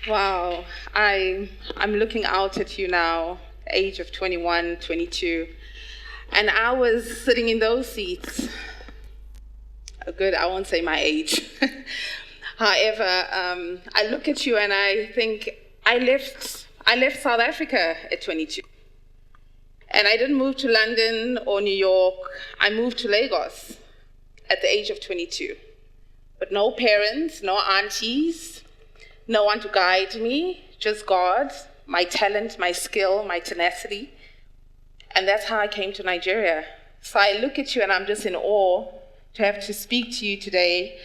Wow, I'm looking out at you now, age of 21, 22, and I was sitting in those seats. Good, I won't say my age. However, I look at you and I think I left South Africa at 22. And I didn't move to London or New York. I moved to Lagos at the age of 22. But no parents, no aunties, no one to guide me, just God, my talent, my skill, my tenacity. And that's how I came to Nigeria. So I look at you and I'm just in awe to have to speak to you today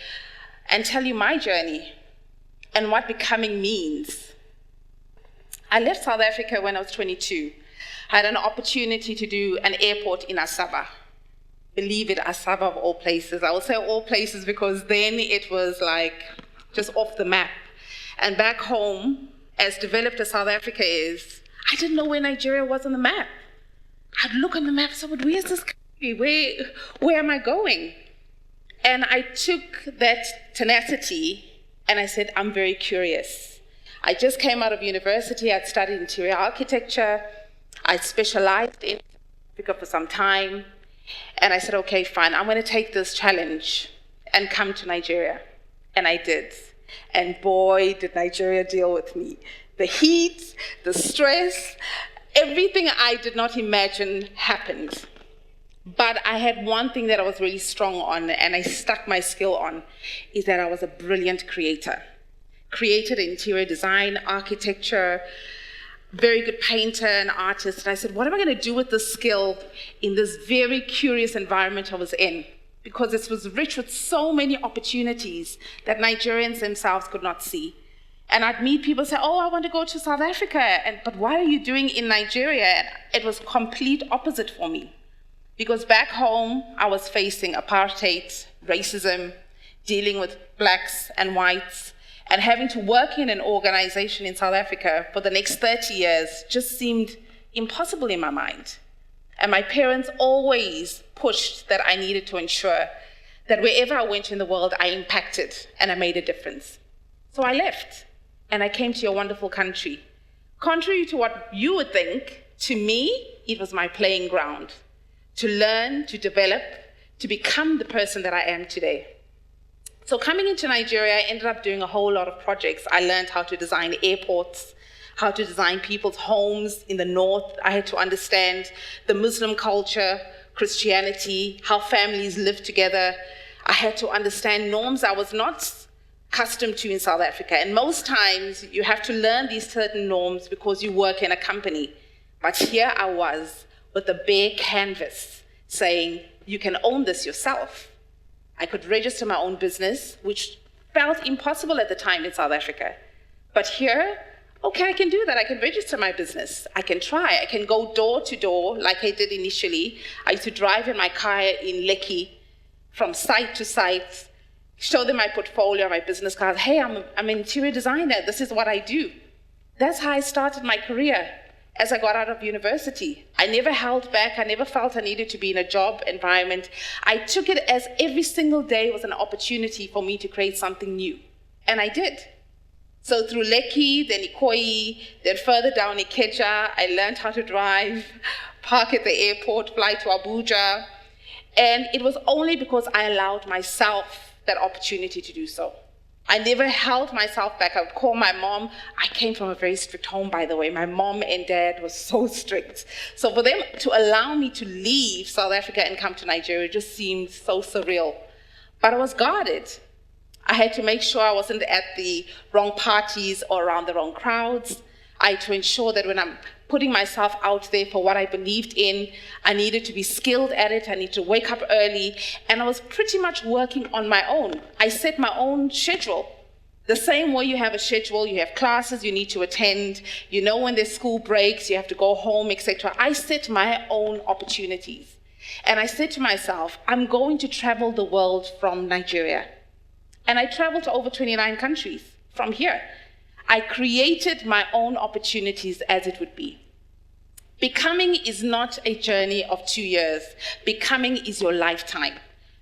and tell you my journey and what becoming means. I left South Africa when I was 22. I had an opportunity to do an airport in Asaba. Believe it, Asaba of all places. I will say all places because then it was like just off the map. And back home, as developed as South Africa is, I didn't know where Nigeria was on the map. I'd look on the map and say, where is this country? Where am I going? And I took that tenacity and I said, I'm very curious. I just came out of university. I'd studied interior architecture. I specialized in Africa for some time. And I said, okay, fine, I'm going to take this challenge and come to Nigeria. And I did. And boy, did Nigeria deal with me. The heat, the stress, everything I did not imagine happened. But I had one thing that I was really strong on, and I stuck my skill on, is that I was a brilliant creator. Created interior design, architecture, very good painter and artist. And I said, what am I going to do with this skill in this very curious environment I was in? Because this was rich with so many opportunities that Nigerians themselves could not see. And I'd meet people say, oh, I want to go to South Africa. But what are you doing in Nigeria? And it was complete opposite for me. Because back home, I was facing apartheid, racism, dealing with blacks and whites, and having to work in an organization in South Africa for the next 30 years just seemed impossible in my mind. And my parents always pushed that I needed to ensure that wherever I went in the world, I impacted and I made a difference. So I left and I came to your wonderful country. Contrary to what you would think, to me, it was my playing ground to learn, to develop, to become the person that I am today. So coming into Nigeria, I ended up doing a whole lot of projects. I learned how to design airports, how to design people's homes in the north. I had to understand the Muslim culture, Christianity, how families live together. I had to understand norms I was not accustomed to in South Africa. And most times you have to learn these certain norms because you work in a company. But here I was with a bare canvas saying, you can own this yourself. I could register my own business, which felt impossible at the time in South Africa. But here, okay, I can do that. I can register my business. I can try. I can go door to door like I did initially. I used to drive in my car in Lekki from site to site, show them my portfolio, my business cards. Hey, I'm an interior designer. This is what I do. That's how I started my career as I got out of university. I never held back. I never felt I needed to be in a job environment. I took it as every single day was an opportunity for me to create something new. And I did. So through Lekki, then Ikoyi, then further down Ikeja, I learned how to drive, park at the airport, fly to Abuja. And it was only because I allowed myself that opportunity to do so. I never held myself back. I would call my mom. I came from a very strict home, by the way. My mom and dad were so strict. So for them to allow me to leave South Africa and come to Nigeria just seemed so surreal. But I was guarded. I had to make sure I wasn't at the wrong parties or around the wrong crowds. I had to ensure that when I'm putting myself out there for what I believed in, I needed to be skilled at it. I needed to wake up early. And I was pretty much working on my own. I set my own schedule. The same way you have a schedule, you have classes you need to attend, you know when there's school breaks, you have to go home, etc. I set my own opportunities. And I said to myself, I'm going to travel the world from Nigeria. And I traveled to over 29 countries from here. I created my own opportunities as it would be. Becoming is not a journey of 2 years. Becoming is your lifetime.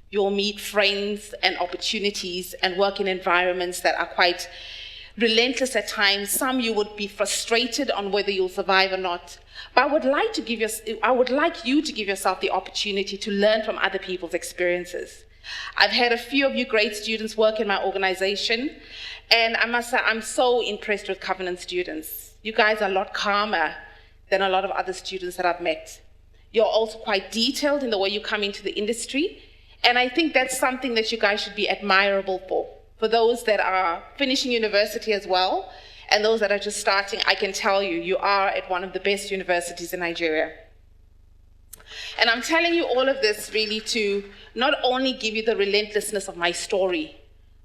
You'll meet friends and opportunities and work in environments that are quite relentless at times. Some you would be frustrated on whether you'll survive or not. But I would like you to give yourself the opportunity to learn from other people's experiences. I've had a few of you great students work in my organization, and I must say I'm so impressed with Covenant students. You guys are a lot calmer than a lot of other students that I've met. You're also quite detailed in the way you come into the industry, and I think that's something that you guys should be admirable for those that are finishing university as well, and those that are just starting. I can tell you, you are at one of the best universities in Nigeria. And I'm telling you all of this really to not only give you the relentlessness of my story,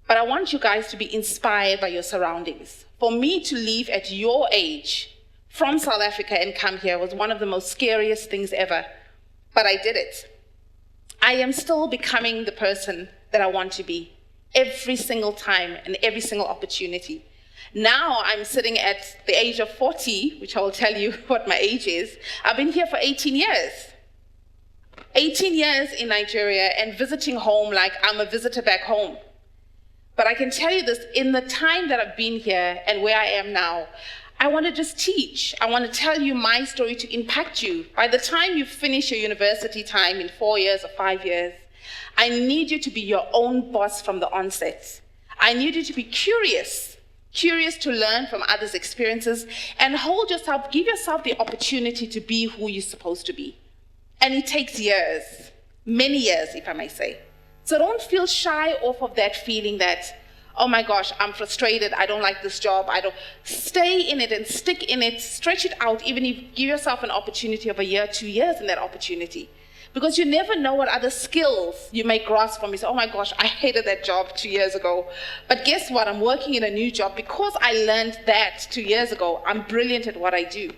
but I want you guys to be inspired by your surroundings. For me to leave at your age from South Africa and come here was one of the most scariest things ever, but I did it. I am still becoming the person that I want to be every single time and every single opportunity. Now I'm sitting at the age of 40, which I will tell you what my age is. I've been here for 18 years. 18 years in Nigeria and visiting home like I'm a visitor back home. But I can tell you this, in the time that I've been here and where I am now, I want to just teach. I want to tell you my story to impact you. By the time you finish your university time in 4 years or 5 years, I need you to be your own boss from the onset. I need you to be curious to learn from others' experiences, and give yourself the opportunity to be who you're supposed to be. And it takes years, many years, if I may say. So don't feel shy off of that feeling that, oh my gosh, I'm frustrated, I don't like this job, Stay in it and stick in it, stretch it out, even if you give yourself an opportunity of a year, 2 years in that opportunity. Because you never know what other skills you may grasp from. You say, oh my gosh, I hated that job 2 years ago. But guess what? I'm working in a new job because I learned that 2 years ago. I'm brilliant at what I do.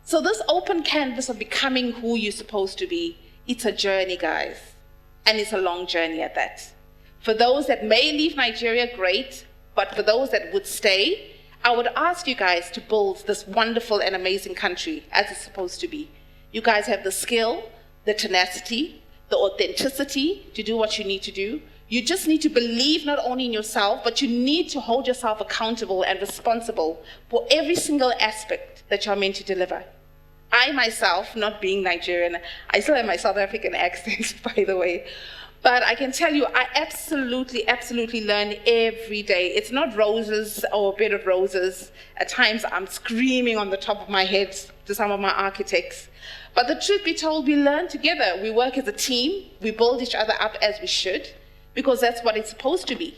So this open canvas of becoming who you're supposed to be, it's a journey, guys. And it's a long journey at that. For those that may leave Nigeria, great. But for those that would stay, I would ask you guys to build this wonderful and amazing country as it's supposed to be. You guys have the skill, the tenacity, the authenticity to do what you need to do. You just need to believe not only in yourself, but you need to hold yourself accountable and responsible for every single aspect that you're meant to deliver. I myself, not being Nigerian, I still have my South African accent, by the way, but I can tell you, I absolutely learn every day. It's not roses or a bed of roses. At times, I'm screaming on the top of my head to some of my architects. But the truth be told, we learn together. We work as a team. We build each other up as we should, because that's what it's supposed to be.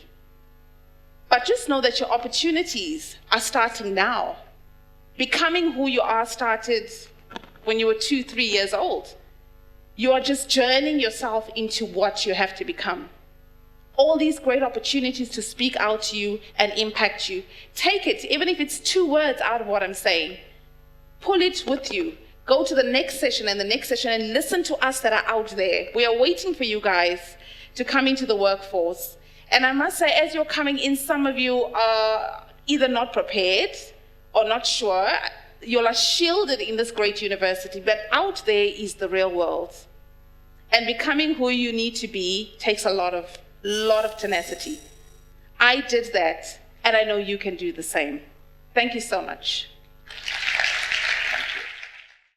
But just know that your opportunities are starting now. Becoming who you are started when you were 2, 3 years old. You are just journeying yourself into what you have to become. All these great opportunities to speak out to you and impact you. Take it, even if it's 2 words out of what I'm saying. Pull it with you. Go to the next session and the next session and listen to us that are out there. We are waiting for you guys to come into the workforce. And I must say, as you're coming in, some of you are either not prepared or not sure. You are shielded in this great university, but out there is the real world. And becoming who you need to be takes a lot of tenacity. I did that, and I know you can do the same. Thank you so much.